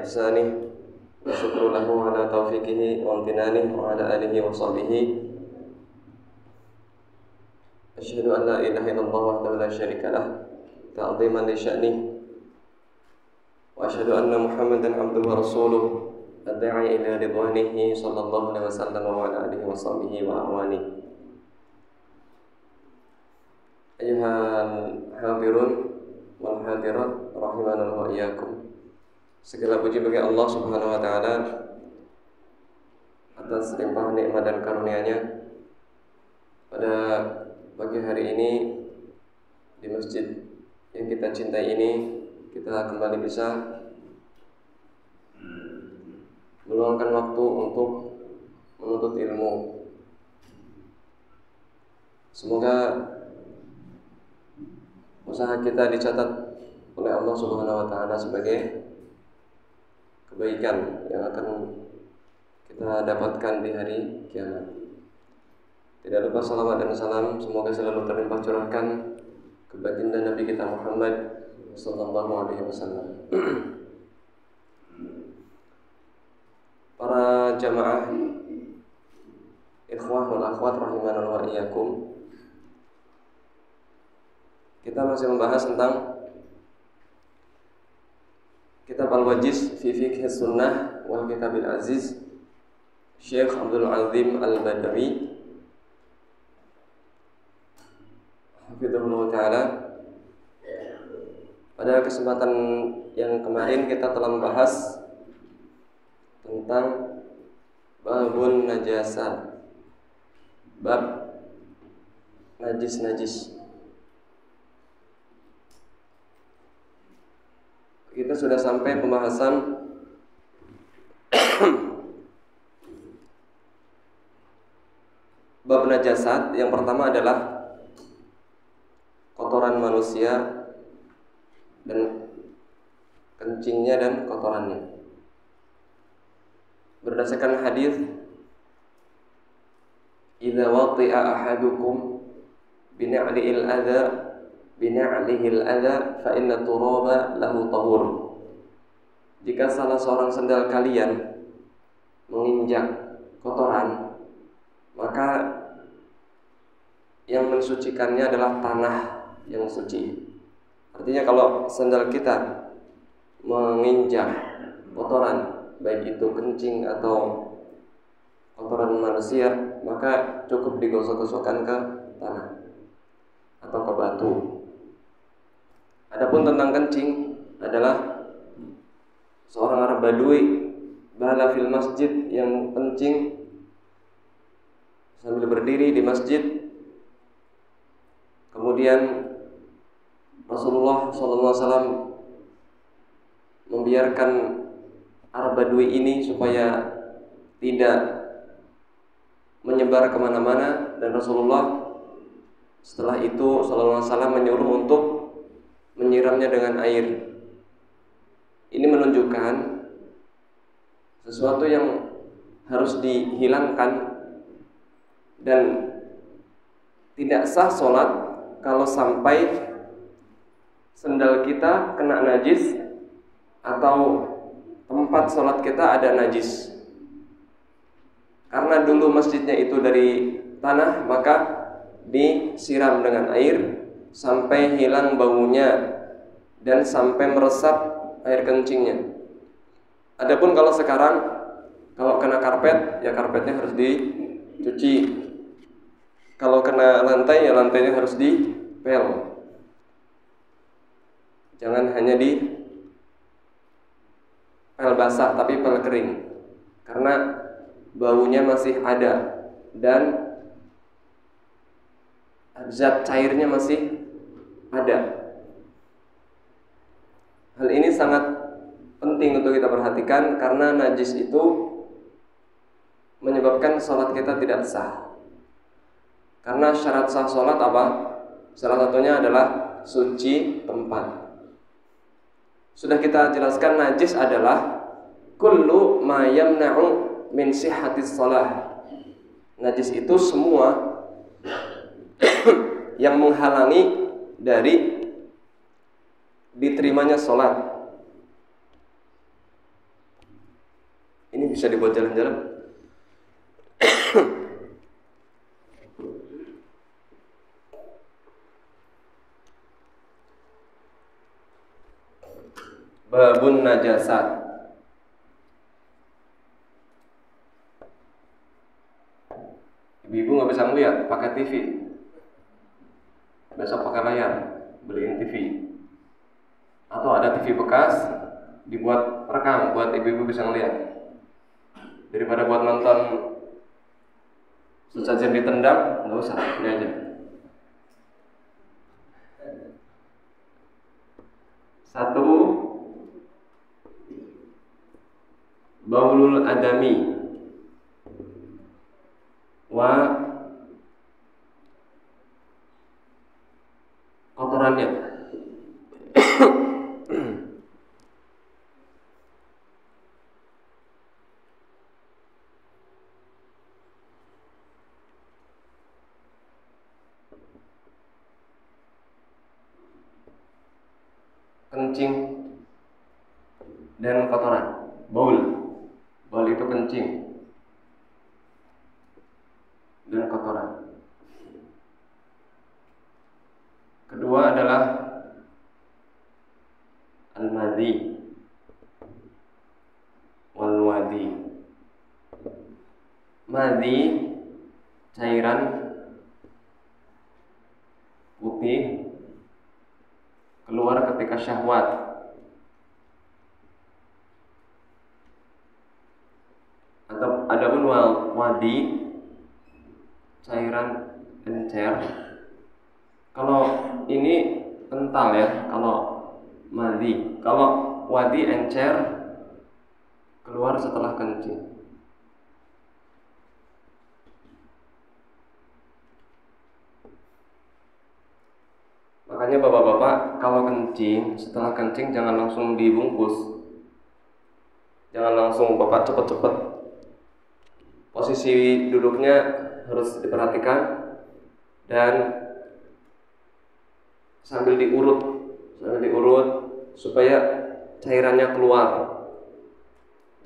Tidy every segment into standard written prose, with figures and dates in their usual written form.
إحسانه والشكر له على توفيقه وامتنانه وعلى آله وصحبه. أشهد أن لا إله إلا الله وحده لا شريك له تعظيما لشأنه، وأشهد أن محمدا عبده ورسوله الداعي إلى رضوانه صلى الله عليه وسلم وعلى آله وصحبه وأعوانه. أيها الحاضرون والحاضرات rahimana wa iyyakum. Segala puji bagi Allah Subhanahu wa taala atas limpahan nikmat dan karunia-Nya. Pada pagi hari ini di masjid yang kita cintai ini, kita kembali bisa meluangkan waktu untuk menuntut ilmu. Semoga usaha kita dicatat oleh Allah Subhanahu wa taala sebagai kebaikan yang akan kita dapatkan di hari kiamat. Tidak lupa salawat dan salam semoga selalu terlimpah curahkan ke baginda Nabi kita Muhammad sallallahu alaihi wasallam. Para jamaah ikhwah wal akhwat rahimana wa iyyakum. Kita masih membahas tentang Kitab Al-Wajiz fi Fiqh Sunnah wal Kitabil Aziz Syekh Abdul Azim Al-Badawi hafizahullah ta'ala. Pada kesempatan yang kemarin kita telah membahas tentang babun najasa, bab najis-najis. Kita sudah sampai pembahasan bab najasat. Yang pertama adalah kotoran manusia dan kencingnya dan kotorannya. Berdasarkan hadis, "Idza wati'a ahadukum bina'lil adza bina'lihil adza fa inna turaba lahu tahur." Jika salah seorang sendal kalian menginjak kotoran, maka yang mensucikannya adalah tanah yang suci. Artinya kalau sendal kita menginjak kotoran, baik itu kencing atau kotoran manusia, maka cukup digosok-gosokkan ke tanah atau ke batu. Adapun tentang kencing adalah seorang Arab Badui bala fil masjid, yang kencing sambil berdiri di masjid. Kemudian Rasulullah SAW membiarkan Arab Badui ini supaya tidak menyebar kemana-mana, dan Rasulullah setelah itu SAW menyuruh untuk menyiramnya dengan air. Ini menunjukkan sesuatu yang harus dihilangkan, dan tidak sah sholat kalau sampai sendal kita kena najis atau tempat sholat kita ada najis. Karena dulu masjidnya itu dari tanah, maka disiram dengan air sampai hilang baunya dan sampai meresap air kencingnya. Adapun kalau sekarang, kalau kena karpet, ya karpetnya harus dicuci. Kalau kena lantai, ya lantainya harus dipel. Jangan hanya di pel basah, tapi pel kering, karena baunya masih ada dan zat cairnya masih ada. Hal ini sangat penting untuk kita perhatikan, karena najis itu menyebabkan sholat kita tidak sah. Karena syarat sah sholat apa? Salah satunya adalah suci tempat. Sudah kita jelaskan, najis adalah kullu ma yamna'u min sihhatis shalah. Najis itu semua yang menghalangi dari diterimanya sholat. Ini bisa dibuat jalan-jalan. Babun najasat. Ibu-ibu nggak bisa ngeliat, pakai TV. Besok pakai layar, beliin TV. Atau ada TV bekas, dibuat rekam buat ibu-ibu bisa ngeliat. Daripada buat nonton sesajen ditendang, nggak usah, ini aja. Satu, baulul adami wa kotorannya. Kencing dan kotoran. Baul itu kencing dan kotoran. Kedua adalah al-madhi wal wadi. Madhi, cairan putih keluar ketika syahwat. Atau adapun wadi, cairan encer. Kalau ini kental ya, kalau madhi. Kalau wadi, encer, keluar setelah kencing. Makanya bapak-bapak kalau kencing, setelah kencing jangan langsung dibungkus. Jangan langsung bapak cepet-cepet. Posisi duduknya harus diperhatikan dan sambil diurut supaya cairannya keluar.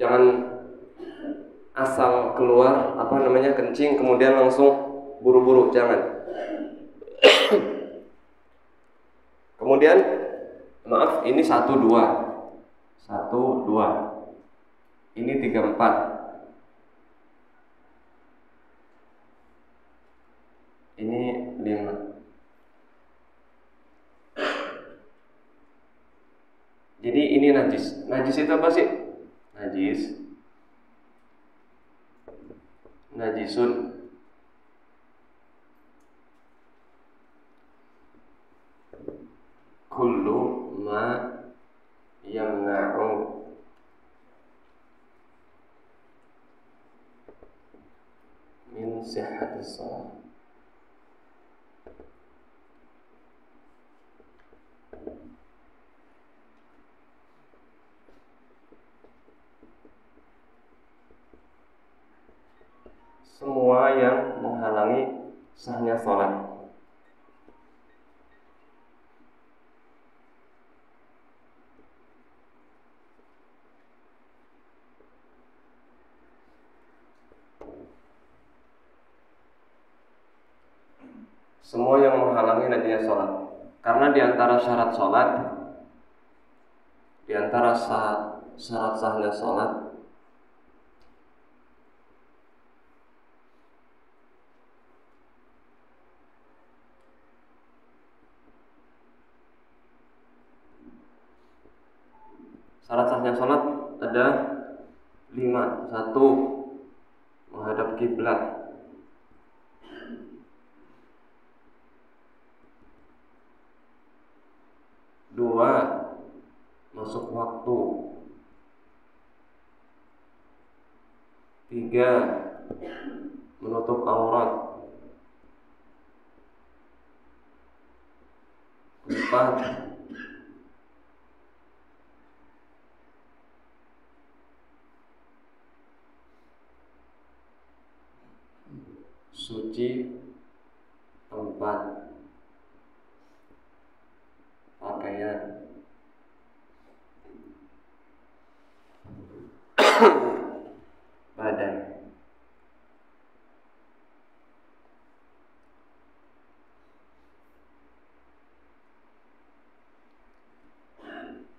Jangan asal keluar kencing kemudian langsung buru-buru, jangan. Kemudian maaf, ini 1, 2. 1, 2. Ini 3, 4. Ini 5. Jadi ini najis. Najis itu apa sih? Najisun kullu ma yamna'u min sihhatis shalah. Semua yang menghalangi sahnya sholat. Semua yang menghalangi nantinya sholat. Karena diantara syarat sholat, diantara syarat sahnya sholat, syarat sahnya sholat ada 5. 1, menghadap kiblat. 2, masuk waktu. 3, menutup aurat. 4, suci tempat pakaian.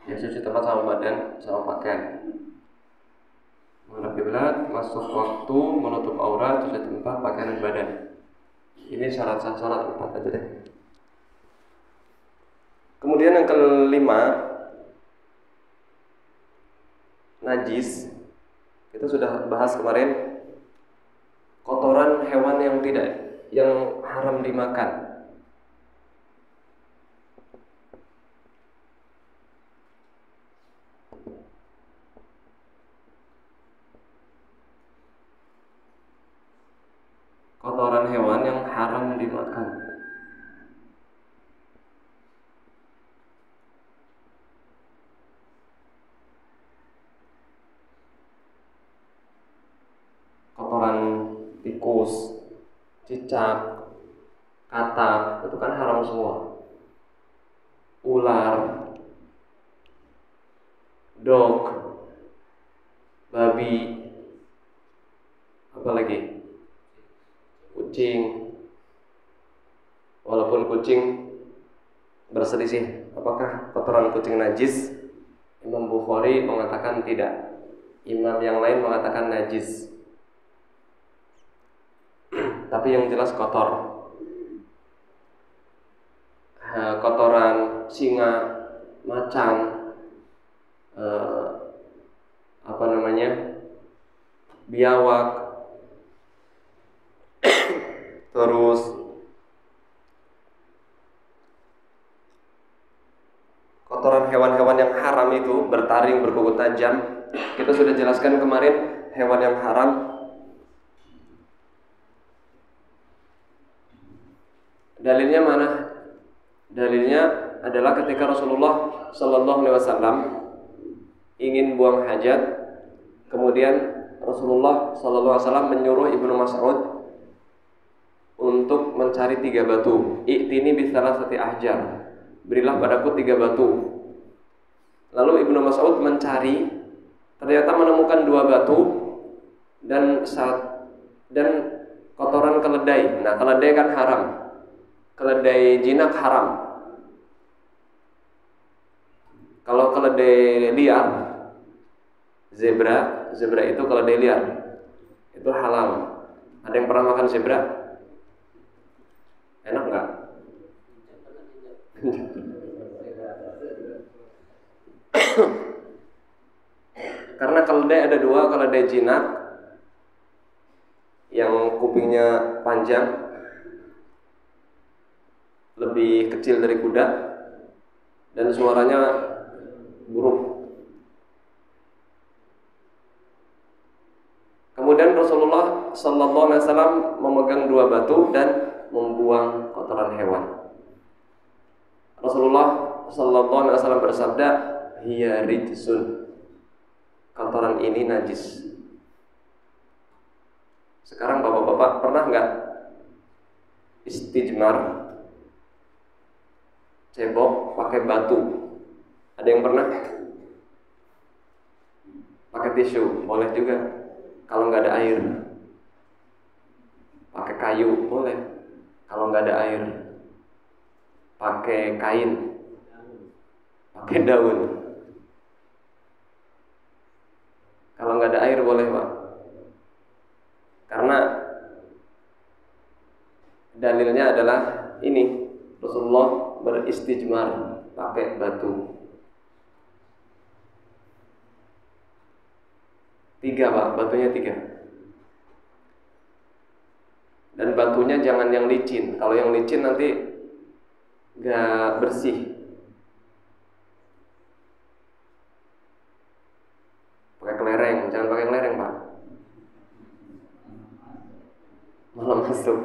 Ya, suci tempat sama badan sama pakaian. Menghadap kiblat, masuk waktu, menutup aurat, suci tempat, pakaian dan badan. Ini syarat sah salat 4 aja deh. Kemudian yang kelima, najis. Kita sudah bahas kemarin kotoran hewan yang haram dimakan. Kotoran hewan yang haram dimakan. Kotoran tikus, cicak, katak, itu kan haram semua. Ular, dog, babi, apa lagi? Kucing. Walaupun kucing berselisih apakah kotoran kucing najis, Imam Bukhari mengatakan tidak, imam yang lain mengatakan najis. Tapi yang jelas kotor. Kotoran singa, macan, biawak, terus kotoran hewan-hewan yang haram itu bertaring, berkuku tajam. Kita sudah jelaskan kemarin hewan yang haram. Dalilnya mana? Dalilnya adalah ketika Rasulullah Sallallahu Alaihi Wasallam ingin buang hajat, kemudian Rasulullah Sallallahu Alaihi Wasallam menyuruh Ibnu Mas'ud untuk mencari 3 batu. I'tini bisalasati ahjar, berilah padaku 3 batu. Lalu Ibnu Mas'ud mencari, ternyata menemukan 2 batu dan kotoran keledai. Nah, keledai kan haram. Keledai jinak haram. Kalau keledai liar, zebra itu keledai liar, itu halal. Ada yang pernah makan zebra? Enak nggak? Karena keledai ada 2, keledai jinak yang kupingnya panjang, lebih kecil dari kuda, dan suaranya buruk. Kemudian Rasulullah Sallallahu Alaihi Wasallam memegang 2 batu dan membuang kotoran hewan. Rasulullah Sallallahu Alaihi Wasallam bersabda, hiya rijsun, kotoran ini najis. Sekarang bapak-bapak pernah nggak istijmar, cebok pakai batu? Ada yang pernah? Pakai tisu boleh juga. Kalau nggak ada air, pakai kayu boleh. Kalau nggak ada air, pakai kain, pakai daun. Kalau nggak ada air boleh, Pak. Karena dalilnya adalah ini, Rasulullah beristijmar pakai batu. 3, Pak, batunya 3. Dan batunya jangan yang licin. Kalau yang licin nanti gak bersih. Pakai kelereng, jangan pakai kelereng, Pak. Malah masuk.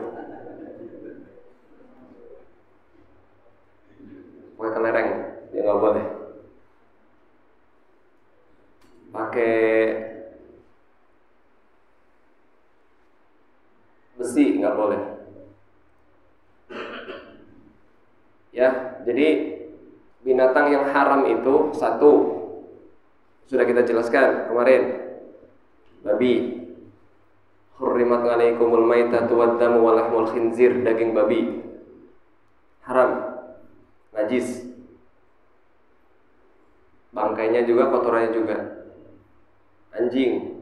Pakai kelereng, ya nggak boleh. Pakai besi nggak boleh. Ya, jadi binatang yang haram itu 1, sudah kita jelaskan kemarin, babi. Hurrimat alaikumul maitatu waddamu wa lahmul khinzir, daging babi haram, najis. bangkainya juga, kotorannya juga. Anjing.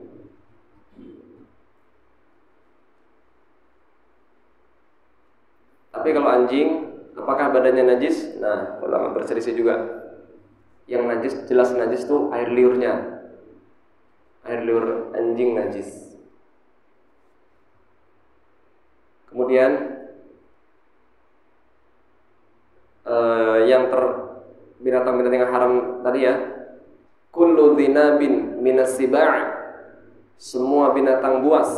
Tapi kalau anjing, apakah badannya najis? Nah, ulama berselisih juga. Yang najis, jelas najis itu air liurnya. Air liur anjing najis. Kemudian yang binatang-binatang yang haram tadi ya, kullu dzinabin minas siba', semua binatang buas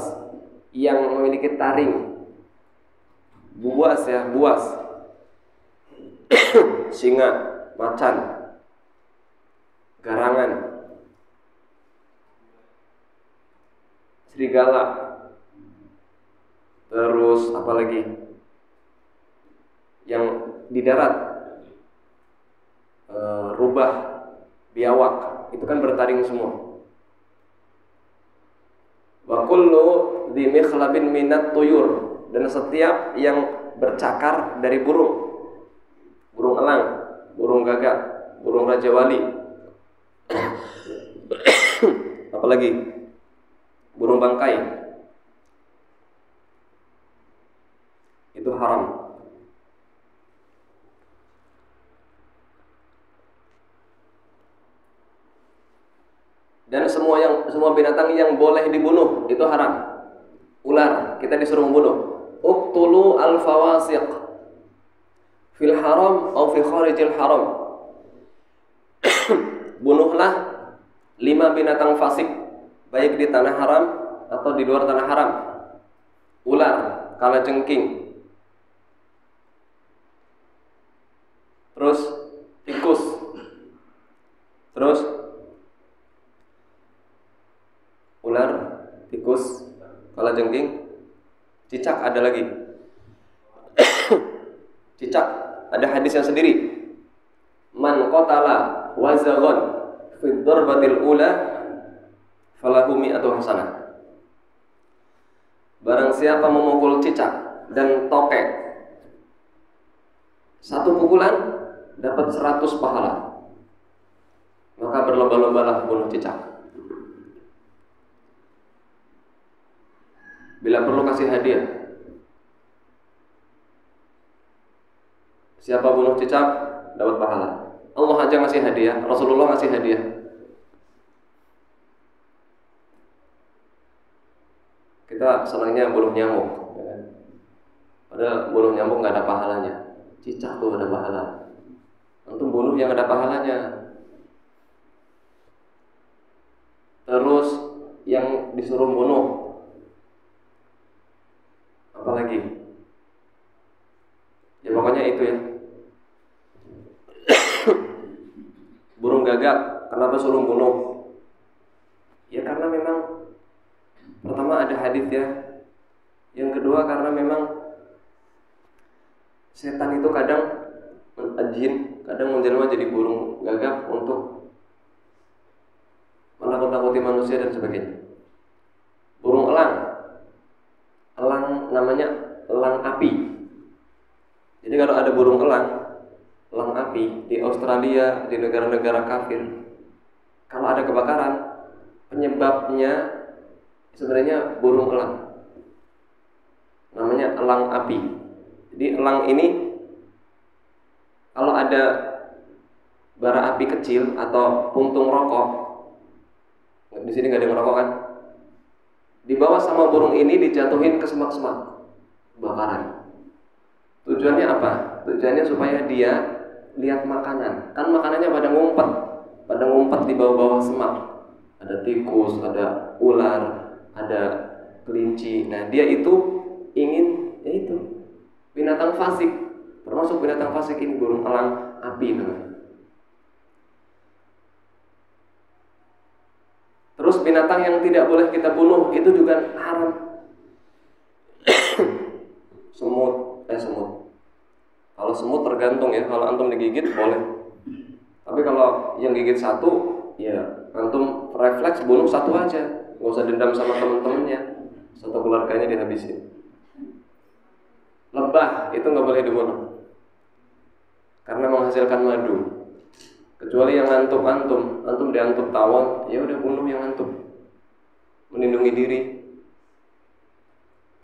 yang memiliki taring. Buas ya, buas. Singa, macan, garangan, serigala, terus apa lagi yang di darat, rubah, biawak, itu kan bertaring semua. Wa kullu dzi mikhlabin minat tuyur, dan setiap yang bercakar dari burung, burung elang, burung gagak, burung raja wali, apalagi burung bangkai, itu haram. Dan semua binatang yang boleh dibunuh itu haram. Ular kita disuruh membunuh. Uqtulu al-fawasiq fil haram atau fi kharijil haram. Bunuhlah 5 binatang fasik, baik di tanah haram atau di luar tanah haram. Ular, kalajengking, terus tikus, terus ular, tikus, kalajengking, cicak ada lagi. Cicak ada hadisnya sendiri. Man qatala wazagon fi darbatil ula falahu mi'atu hasanah. Barang siapa memukul cicak dan tokek, 1 pukulan dapat 100 pahala. Maka berlomba-lombalah bunuh cicak. Bila perlu kasih hadiah. Siapa bunuh cicak dapat pahala. Allah aja ngasih hadiah, Rasulullah ngasih hadiah. Kita senangnya bunuh nyamuk, ya kan? Padahal bunuh nyamuk nggak ada pahalanya. Cicak tuh ada pahala. Antum bunuh yang ada pahalanya. Terus yang disuruh bunuh, apalagi? Ya pokoknya itu ya. Burung gagak, kenapa suruh bunuh? Ya karena memang pertama ada hadis ya. Yang kedua karena memang setan itu kadang jin, kadang menjelma jadi burung gagak untuk menakut-nakuti manusia dan sebagainya. Burung elang, elang namanya elang api. Jadi kalau ada burung elang api di Australia, di negara-negara kafir, kalau ada kebakaran, penyebabnya sebenarnya burung elang, namanya elang api. Jadi elang ini kalau ada bara api kecil atau puntung rokok, di sini nggak ada yang rokok kan, dibawa sama burung ini dijatuhin ke semak-semak kebakaran. Tujuannya apa? Tujuannya supaya dia lihat makanan. Kan makanannya pada ngumpet di bawah-bawah semak. Ada tikus, ada ular, ada kelinci. Nah, dia itu ingin, yaitu binatang fasik. Termasuk binatang fasik ini burung elang api namanya. Terus binatang yang tidak boleh kita bunuh itu juga haram. Semut. Kalau semut tergantung ya, kalau antum digigit boleh. Tapi kalau yang gigit 1, ya antum refleks bunuh 1 aja, nggak usah dendam sama teman-temannya, 1 keluarganya dihabisin. Lebah itu nggak boleh dibunuh, karena menghasilkan madu. Kecuali yang ngantuk antum diantuk tawon, ya udah bunuh yang ngantuk, melindungi diri.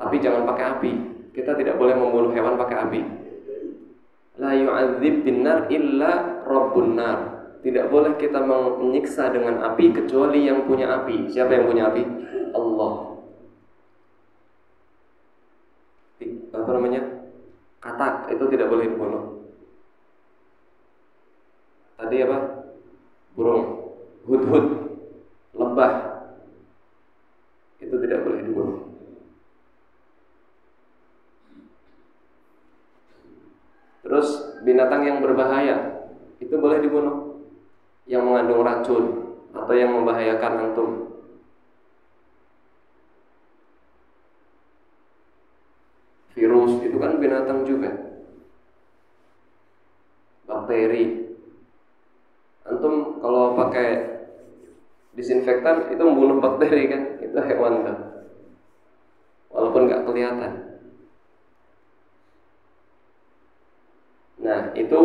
Tapi jangan pakai api. Kita tidak boleh membunuh hewan pakai api. La yu'adzib binnar illa rabbun nar. Tidak boleh kita menyiksa dengan api kecuali yang punya api. Siapa yang punya api? Allah. Apa namanya? Katak itu tidak boleh dibunuh. Tadi apa? Burung, hudhud, lebah, itu tidak boleh dibunuh. Terus binatang yang berbahaya itu boleh dibunuh, yang mengandung racun atau yang membahayakan antum. Virus itu kan binatang juga. Bakteri. Antum kalau pakai disinfektan itu membunuh bakteri kan? Itu hewan kan? Walaupun nggak kelihatan. Nah, itu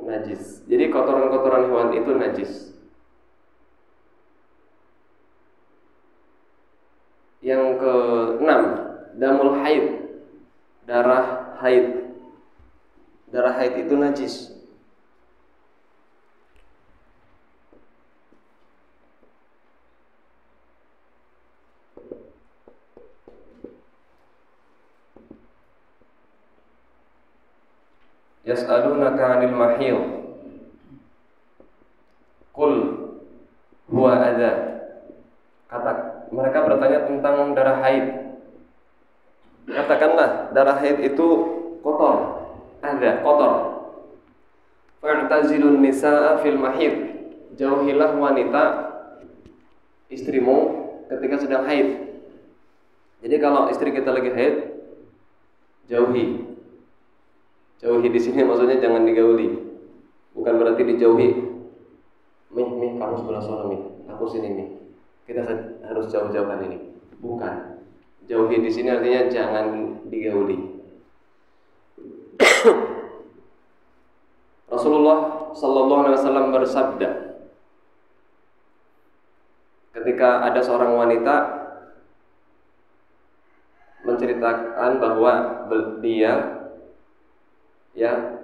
najis. Jadi kotoran-kotoran hewan itu najis. Yang keenam, damul haid. Darah haid. Darah haid itu najis. Yas'alunaka 'anil mahiyy. Qul huwa adza. Mereka bertanya tentang darah haid. Katakanlah darah haid itu kotor, ada kotor. Fa'tazilun nisaa fil mahid. Jauhilah wanita istrimu ketika sedang haid. Jadi kalau istri kita lagi haid, jauhi. Jauhi di sini maksudnya jangan digauli. Bukan berarti dijauhi. Mih, kamu sebelah sana, Mih. Aku sini, Mih. Kita harus jauh-jauhan ini. Bukan. Jauhi di sini artinya jangan digauli. Rasulullah sallallahu alaihi wasallam bersabda, ketika ada seorang wanita menceritakan bahwa dia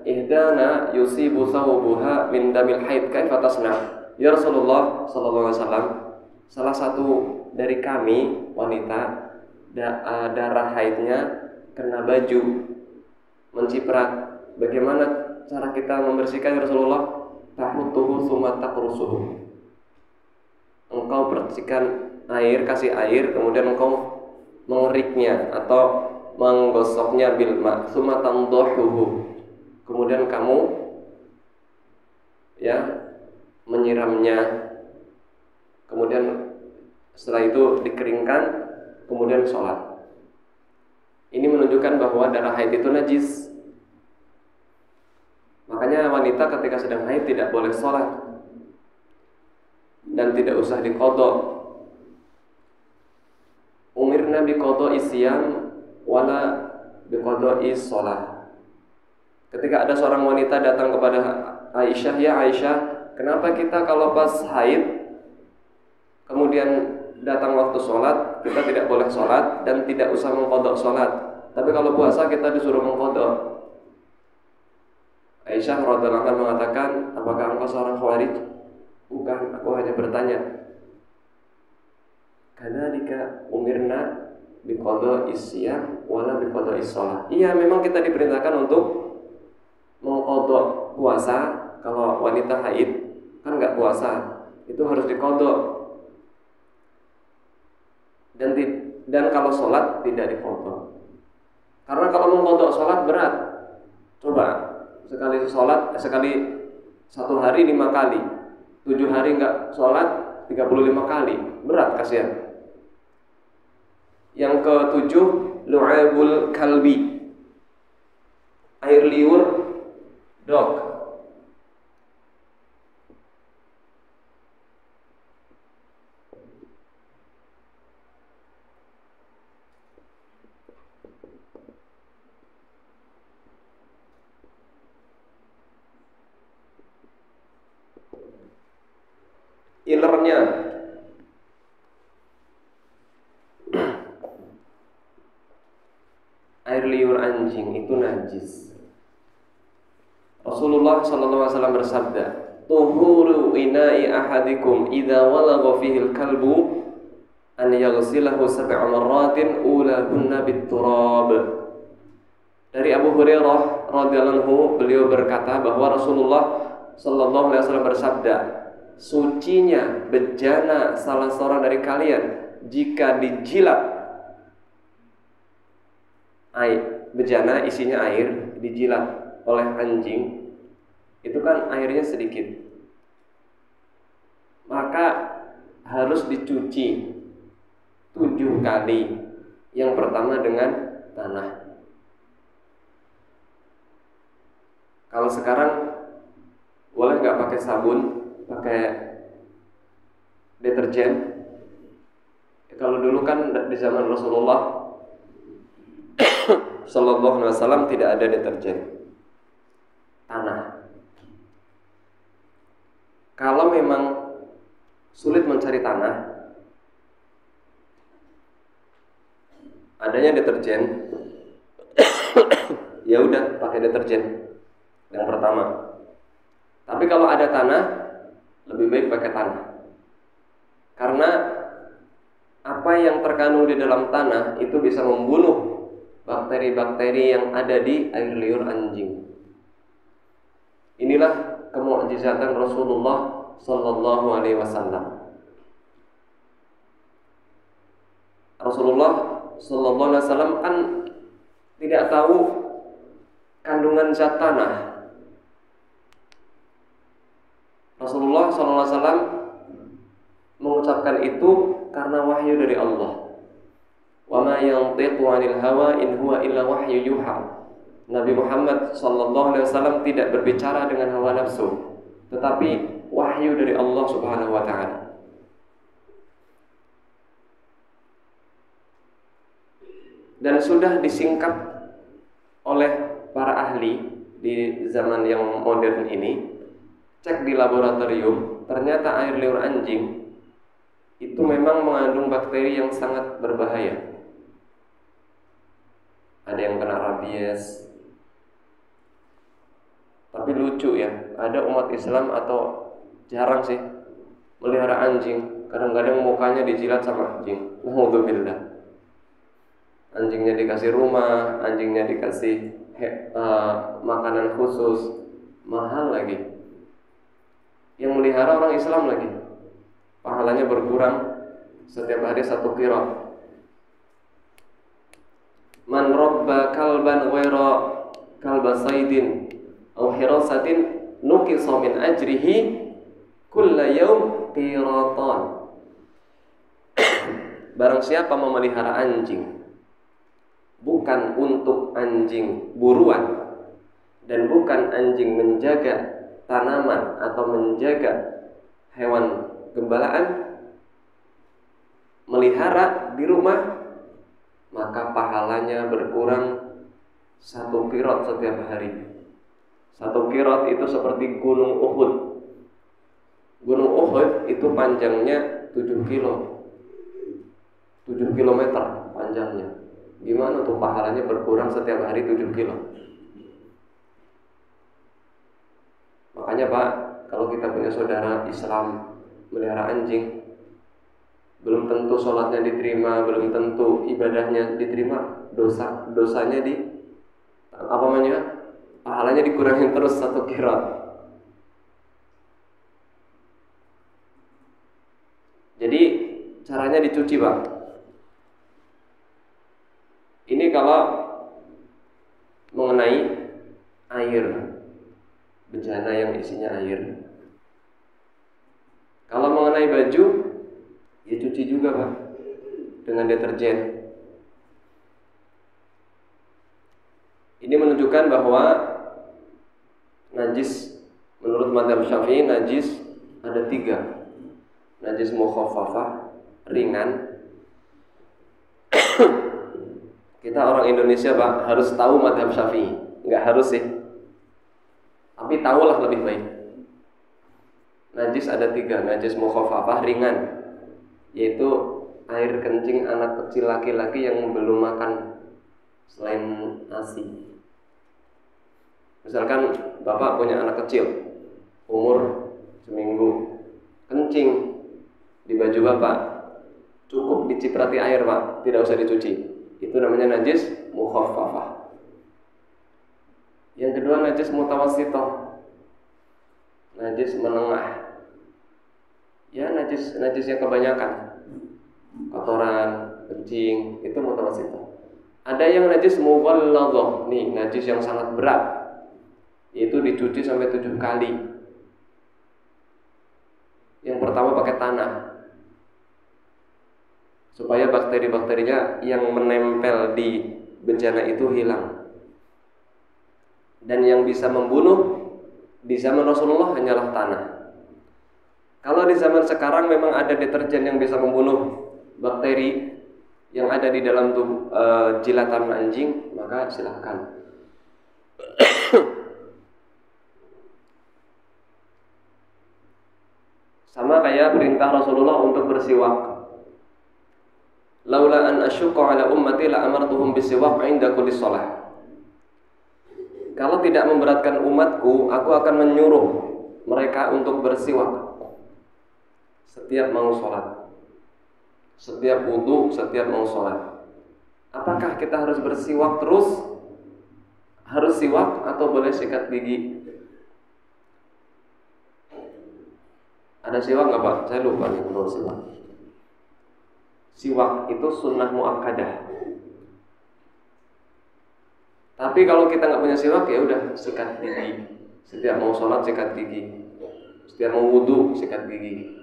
ihdana yusibu sawbuha min damil haid kaifa tasna. Ya Rasulullah sallallahu alaihi wasallam, salah satu dari kami wanita darah haidnya kena baju menciprat. Bagaimana cara kita membersihkan ya Rasulullah? Tahutuhu summa taqrusuhu. Engkau bersihkan air, kasih air, kemudian engkau mengeriknya atau menggosoknya bil ma, summa tandahuhu. Kemudian kamu menyiramnya. Kemudian setelah itu dikeringkan, kemudian sholat. Ini menunjukkan bahwa darah haid itu najis. Makanya wanita ketika sedang haid tidak boleh sholat dan tidak usah diqadha. Umirna biqadha'i siyam wala biqadha'i sholat. Ketika ada seorang wanita datang kepada Aisyah, ya Aisyah, kenapa kita kalau pas haid kemudian datang waktu sholat kita tidak boleh sholat dan tidak usah mengqadha sholat, tapi kalau puasa kita disuruh mengqadha? Aisyah radhiyallahu anha mengatakan, apakah engkau seorang khawarij? Bukan, aku hanya bertanya. Kadzalika umirna biqadha'i siyam wala biqadha'i shalah. Iya, memang kita diperintahkan untuk mengqadha puasa. Kalau wanita haid kan enggak puasa, itu harus diqadha. Dan kalau sholat tidak diqadha. Karena kalau mengqadha sholat berat. Coba sekali satu hari 5 kali, 7 hari enggak sholat 35 kali, berat kasihan. Yang ketujuh, lu'abul kalbi, air liur dog. ilernya, air liur anjing itu najis. Rasulullah SAW bersabda, "Tuhuru ina'i ahadikum idza walagha fihi al-kalbu an yaghsilahu sab'a marratin ulahunna bit-turab." Dari Abu Hurairah radhiyallahu anhu, beliau berkata bahwa Rasulullah sallallahu alaihi wasallam bersabda, "Sucinya bejana salah seorang dari kalian jika dijilat air, bejana isinya air dijilat oleh anjing, itu kan airnya sedikit, maka harus dicuci 7 kali. Yang pertama dengan tanah." Kalau sekarang boleh nggak pakai sabun, pakai deterjen? Kalau dulu kan di zaman Rasulullah Sallallahu Alaihi Wasallam tidak ada deterjen, tanah. Kalau memang sulit mencari tanah, adanya deterjen, ya udah pakai deterjen yang pertama. Tapi kalau ada tanah, lebih baik pakai tanah, karena apa yang terkandung di dalam tanah itu bisa membunuh bakteri-bakteri yang ada di air liur anjing. Inilah kemukjizatan Rasulullah Sallallahu Alaihi Wasallam. Rasulullah Sallallahu Alaihi Wasallam kan tidak tahu kandungan zat tanah. Rasulullah Sallallahu Alaihi Wasallam mengucapkan itu karena wahyu dari Allah. Wa ma yantiqu 'anil hawa in huwa illa wahyu yuha. Nabi Muhammad sallallahu alaihi wasallam tidak berbicara dengan hawa nafsu, tetapi wahyu dari Allah Subhanahu wa taala. Dan sudah disingkap oleh para ahli di zaman yang modern ini. Cek di laboratorium, ternyata air liur anjing itu memang mengandung bakteri yang sangat berbahaya. Ada yang kena rabies. Tapi lucu ya, ada umat Islam atau jarang sih melihara anjing. Kadang-kadang mukanya dijilat sama anjing. Alhamdulillah. Anjingnya dikasih rumah, anjingnya dikasih makanan khusus, mahal lagi. Yang melihara orang Islam lagi, pahalanya berkurang setiap hari 1 qirah. Man rabba kalban ghaira kalba saydin aw hirasatin nuqisa min ajrihi kulla yaum qiratan. Barang siapa memelihara anjing bukan untuk anjing buruan dan bukan anjing menjaga tanaman atau menjaga hewan gembalaan, melihara di rumah, maka pahalanya berkurang 1 qirot setiap hari. 1 qirot itu seperti gunung Uhud. Gunung Uhud itu panjangnya 7 kilo, 7 kilometer panjangnya. Gimana tuh pahalanya berkurang setiap hari 7 kilo? Makanya Pak, kalau kita punya saudara Islam melihara anjing, belum tentu sholatnya diterima, belum tentu ibadahnya diterima, dosanya pahalanya dikurangin terus 1 qirot. Jadi caranya dicuci Pak. Ini kalau mengenai air, bejana yang isinya air. Kalau mengenai baju, ya cuci juga Pak, dengan deterjen. Ini menunjukkan bahwa najis, menurut mazhab Syafi'i, najis ada 3. Najis mukhaffafah, ringan. Kita orang Indonesia Pak, harus tahu mazhab Syafi'i. Enggak harus sih, tapi tahulah lebih baik. najis ada 3. Najis mukhaffafah, ringan, yaitu air kencing anak kecil laki-laki yang belum makan selain ASI. Misalkan bapak punya anak kecil umur seminggu, kencing di baju bapak, cukup diciprati air pak, tidak usah dicuci. Itu namanya najis mukhaffafah. Yang kedua najis mutawassithah, najis menengah. Ya najis yang kebanyakan, kotoran, kencing, itu mutawassithah. Ada yang najis mughalladzah, nih najis yang sangat berat, yaitu dicuci sampai 7 kali. Yang pertama pakai tanah, supaya bakteri-bakterinya yang menempel di bejana itu hilang. Dan yang bisa membunuh di zaman Rasulullah hanyalah tanah. Kalau di zaman sekarang memang ada deterjen yang bisa membunuh bakteri yang ada di dalam tubuh jilatan anjing, maka silahkan. Sama kayak perintah Rasulullah untuk bersiwak. Laula an asyqa ala ummati la amartuhum bisiwak 'inda kulli shalah. Kalau tidak memberatkan umatku, aku akan menyuruh mereka untuk bersiwak setiap mau sholat, setiap wudu, setiap mau sholat. Apakah kita harus bersiwak terus? Harus siwak atau boleh sikat gigi? Ada siwak nggak pak? Saya lupa nih menurut siwak. Siwak itu sunnah muakkadah. Tapi kalau kita nggak punya siwak, ya udah sikat gigi. Setiap mau sholat sikat gigi, setiap mau wudu sikat gigi.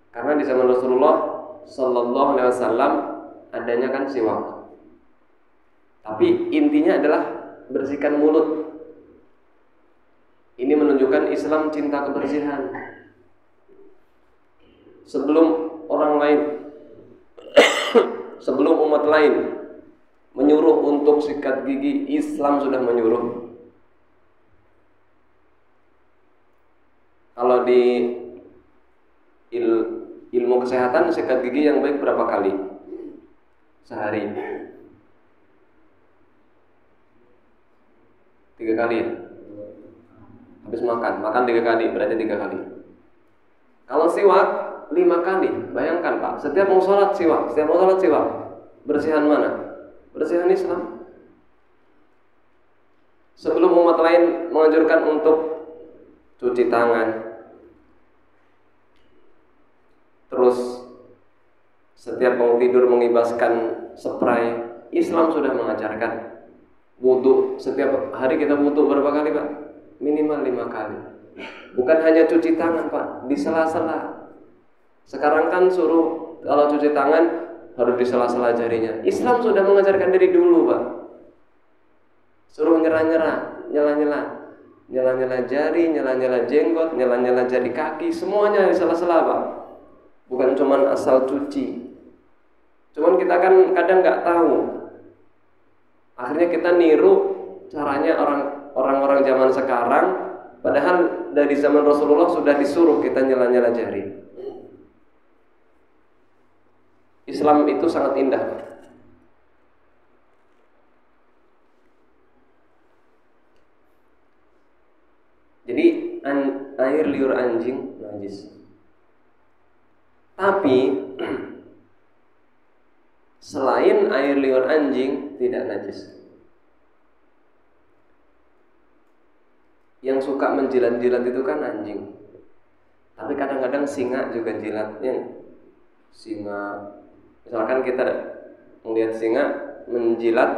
Karena di zaman Rasulullah Sallallahu Alaihi Wasallam adanya kan siwak. Tapi intinya adalah bersihkan mulut. Ini menunjukkan Islam cinta kebersihan. Sebelum orang lain, sebelum umat lain menyuruh untuk sikat gigi, Islam sudah menyuruh. Kalau di ilmu kesehatan, sikat gigi yang baik berapa kali sehari? 3 kali ya? Habis makan 3 kali, berarti 3 kali. Kalau siwak 5 kali, bayangkan pak, setiap mau sholat siwak, bersihan mana? Bersihan Islam. Sebelum umat lain menganjurkan untuk cuci tangan, terus setiap mau tidur mengibaskan spray, Islam sudah mengajarkan. Wudu, setiap hari kita wudu berapa kali pak? Minimal 5 kali. Bukan hanya cuci tangan pak, di sela-sela. Sekarang kan suruh kalau cuci tangan harus di sela-sela jarinya. Islam sudah mengajarkan dari dulu pak. Suruh nyela-nyela, nyela-nyela jari, nyela-nyela jenggot, nyela-nyela jari kaki, semuanya di sela-sela pak. Bukan cuman asal cuci. Cuman kita kan kadang nggak tahu. Akhirnya kita niru caranya orang-orang zaman sekarang, padahal dari zaman Rasulullah sudah disuruh kita nyela-nyela jari. Islam itu sangat indah. Jadi air liur anjing najis. Tapi selain air liur anjing tidak najis. Yang suka menjilat-jilat itu kan anjing. Tapi kadang-kadang singa juga jilatnya. Singa, misalkan kita melihat singa menjilat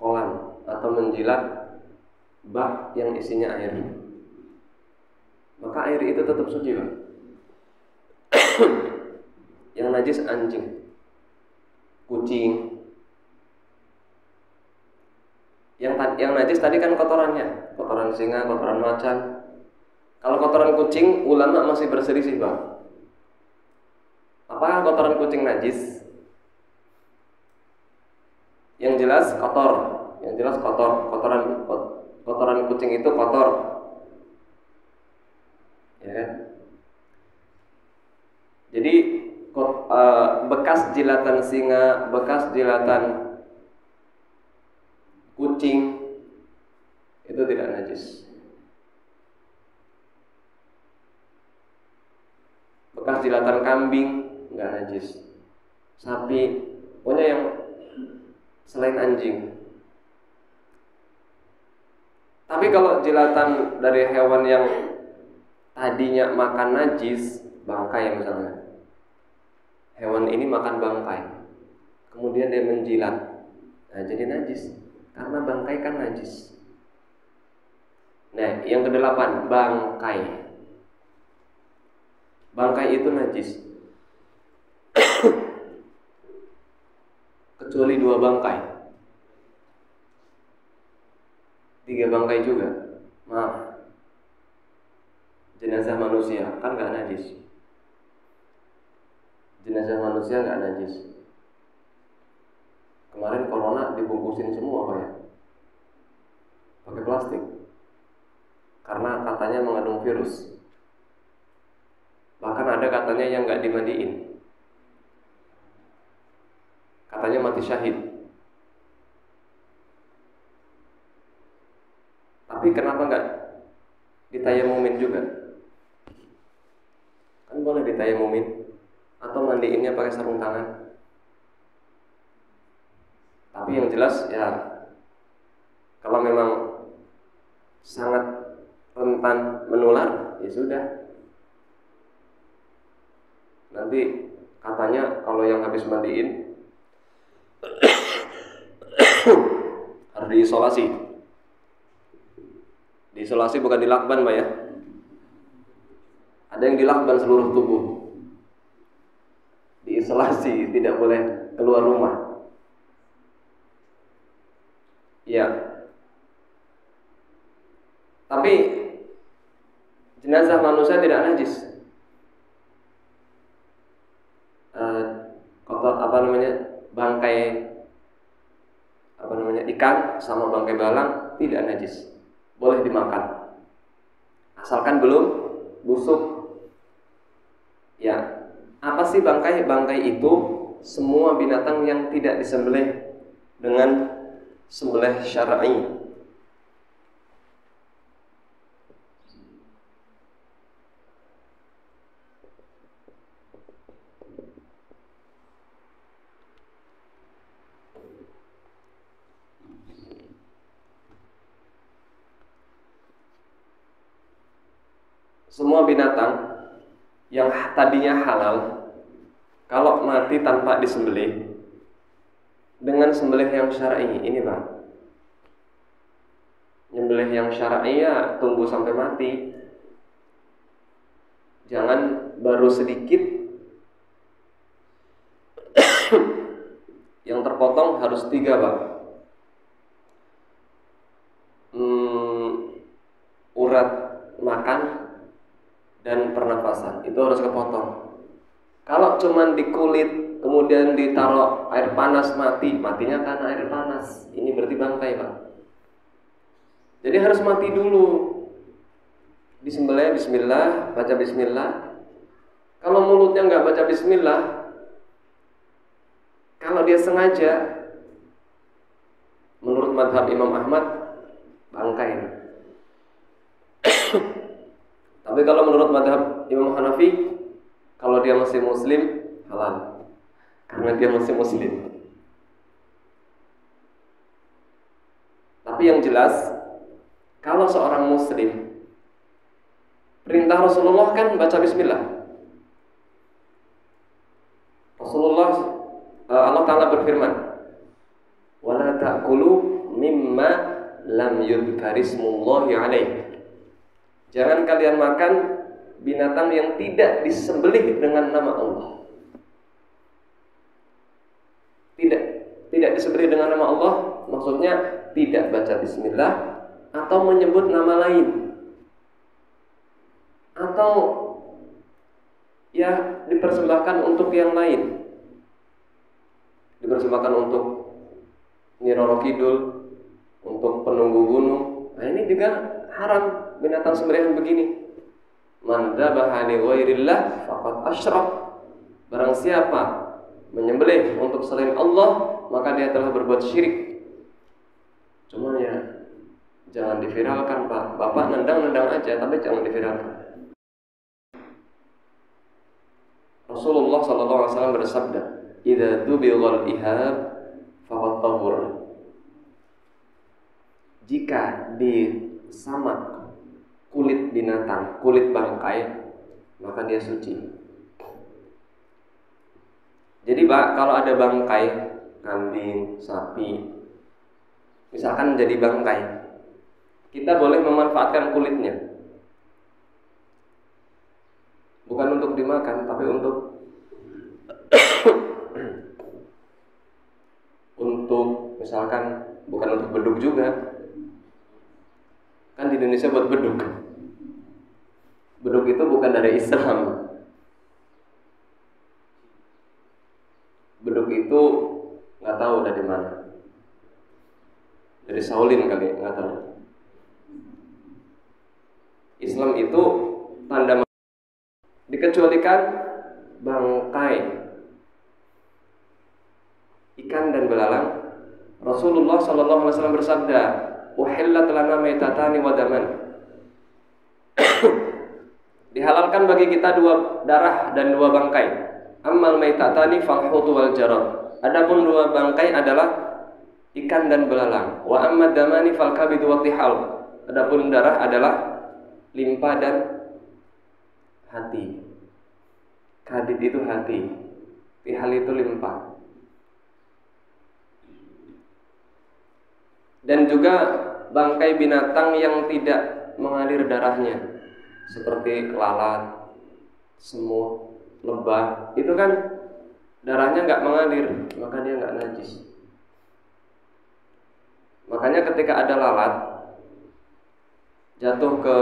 kolam atau menjilat bak yang isinya air, maka air itu tetap suci pak. Yang najis anjing, kucing. Yang najis tadi kan kotorannya, kotoran singa, kotoran macan. Kalau kotoran kucing, ulama masih berselisih pak. Apakah kotoran kucing najis? Yang jelas kotor. Kotoran kucing itu kotor. ya kan? Jadi bekas jilatan singa, bekas jilatan kucing itu tidak najis. Bekas jilatan kambing nggak najis. Sapi, pokoknya yang selain anjing. Tapi kalau jilatan dari hewan yang tadinya makan najis, bangkai misalnya. Hewan ini makan bangkai, kemudian dia menjilat, nah jadi najis, karena bangkai kan najis. Nah, yang kedelapan, bangkai. Bangkai itu najis kecuali 2 bangkai. 3 bangkai juga, maaf, jenazah manusia kan nggak najis. Jenazah manusia nggak najis. Kemarin corona dibungkusin semua Pak ya, pakai plastik, karena katanya mengandung virus. Bahkan ada katanya yang nggak dimandiin, katanya mati syahid. Tapi kenapa nggak ditayamumin juga? Kan boleh ditayamumin atau mandiinnya pakai sarung tangan. Tapi yang jelas ya, kalau memang sangat rentan menular, ya sudah. Nanti katanya kalau yang habis mandiin harus diisolasi. Diisolasi bukan dilakban Pak ya. Ada yang dilakban seluruh tubuh. Diisolasi, tidak boleh keluar rumah. Ya. Tapi jenazah manusia tidak najis. Bangkai ikan sama bangkai balang tidak najis, boleh dimakan asalkan belum busuk. Ya, apa sih bangkai? Bangkai itu semua binatang yang tidak disembelih dengan sembelih syar'i. Semua binatang yang tadinya halal, kalau mati tanpa disembelih dengan sembelih yang syar'i, ini Pak, nyembelih yang syar'i ya tunggu sampai mati, jangan baru sedikit yang terpotong harus 3 Pak. Urat makan dan pernafasan itu harus kepotong. Kalau cuman di kulit kemudian ditaruh air panas matinya karena air panas, ini berarti bangkai Pak. Jadi harus mati dulu. Disembelih bismillah, baca bismillah. Kalau mulutnya nggak baca bismillah, kalau dia sengaja, menurut madhab Imam Ahmad, bangkai. Tapi kalau menurut madhab Imam Hanafi, kalau dia masih muslim, halal, karena dia masih muslim. Tapi yang jelas, kalau seorang muslim, perintah Rasulullah kan baca bismillah. Rasulullah, Allah Ta'ala berfirman, وَلَا تَأْكُلُوا مِمَّا لَمْ يُذْكَرِ اسْمُ اللَّهِ عَلَيْهِ. Jangan kalian makan binatang yang tidak disembelih dengan nama Allah. Tidak disembelih dengan nama Allah, maksudnya tidak baca bismillah atau menyebut nama lain, atau ya dipersembahkan untuk yang lain, dipersembahkan untuk Nyi Roro Kidul, untuk penunggu gunung. Nah ini juga haram binatang sembelihan begini. Man dzabaha li ghairillah faqad asyrak. Barang siapa menyembelih untuk selain Allah, maka dia telah berbuat syirik. Cuma ya jangan diviralkan, Pak. Bapak nendang-nendang aja, tapi jangan diviralkan. Rasulullah sallallahu alaihi wasallam bersabda, "Idza dubighal ihab faqad tahur." Jika disamak kulit binatang, kulit bangkai, maka dia suci. Jadi Pak, kalau ada bangkai kambing, sapi, misalkan jadi bangkai, kita boleh memanfaatkan kulitnya. Bukan untuk dimakan, tapi untuk misalkan bukan untuk beduk juga. Kan di Indonesia buat beduk. Beduk itu bukan dari Islam. Beduk itu nggak tahu dari mana. Dari Shaolin kali, nggak tahu. Islam itu tanda dikecualikan bangkai ikan dan belalang. Rasulullah sallallahu alaihi wasallam bersabda, "Uhillat lana maitatani wa daman." Dihalalkan bagi kita dua darah dan dua bangkai. Ammal maitatani fal hutu wal jarad. Adapun dua bangkai adalah ikan dan belalang. Wa ammad damani fal kabidu wa tihal. Adapun darah adalah limpa dan hati. Kabid itu hati, tihal itu limpa. Dan juga bangkai binatang yang tidak mengalir darahnya, seperti lalat, semut, lebah, itu kan darahnya nggak mengalir, maka dia nggak najis. Makanya ketika ada lalat jatuh ke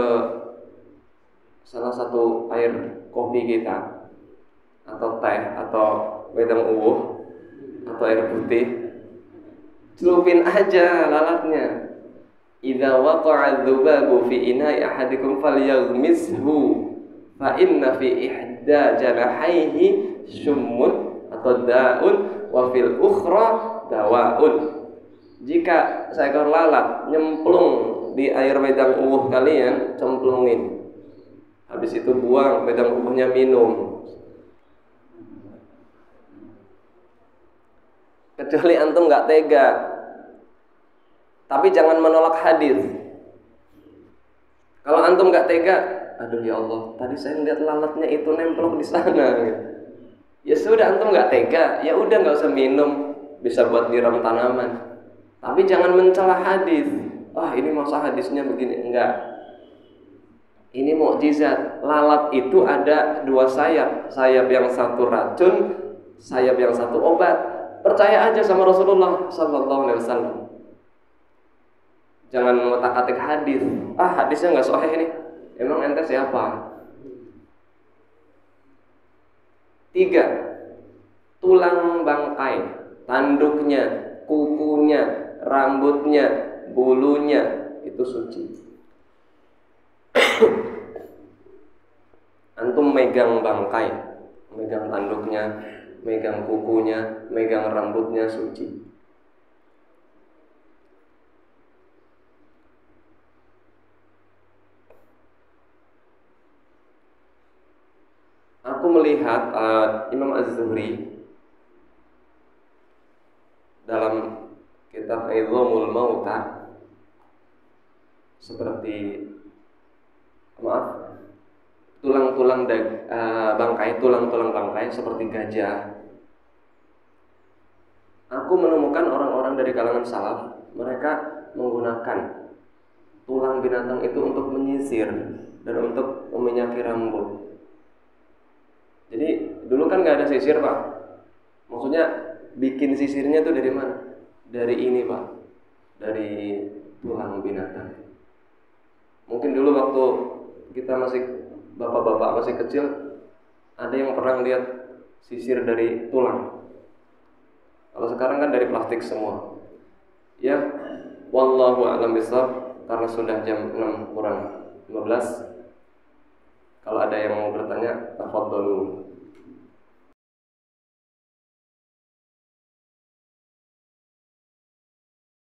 salah satu air kopi kita, atau teh, atau wedang uwuh, atau air putih, celupin aja lalatnya. Idza waqa'a dzubabu fi ina'i ahadikum falyaghmishu fa inna fi ihda janahaihi syummun atau da'un wa fil ukhra dawa'un. Jika seekor lalat nyemplung di air wedang uwuh kalian, cemplungin. Habis itu buang wedang uwuhnya, minum. Kecuali antum nggak tega. Tapi jangan menolak hadis. Kalau antum nggak tega, aduh ya Allah, tadi saya lihat lalatnya itu nemplok di sana. Ya sudah, antum nggak tega, ya udah nggak usah minum, bisa buat nyiram tanaman. Tapi jangan mencela hadis. Wah, ini masa hadisnya begini, enggak. Ini mukjizat. Lalat itu ada dua sayap, sayap yang satu racun, sayap yang satu obat. Percaya aja sama Rasulullah sallallahu alaihi wasallam. Jangan ngotak-atik hadis. Ah, hadisnya nggak sahih nih. Emang ente siapa? 3. Tulang bangkai, tanduknya, kukunya, rambutnya, bulunya itu suci. Antum megang bangkai, megang tanduknya, megang kukunya, megang rambutnya, suci. Aku melihat Imam Az-Zuhri dalam kitab Idhamul Mauta seperti tulang-tulang bangkai, tulang-tulang bangkai seperti gajah. Aku menemukan orang-orang dari kalangan salaf, mereka menggunakan tulang binatang itu untuk menyisir dan untuk meminyaki rambut. Jadi dulu kan nggak ada sisir, Pak. Maksudnya bikin sisirnya tuh dari mana? Dari ini, Pak. Dari tulang binatang. Mungkin dulu waktu kita bapak-bapak masih kecil, ada yang pernah lihat sisir dari tulang. Kalau sekarang kan dari plastik semua. Ya, wallahu a'lam bishawab, karena sudah jam 6 kurang 15. Kalau ada yang mau bertanya, tafadhalu.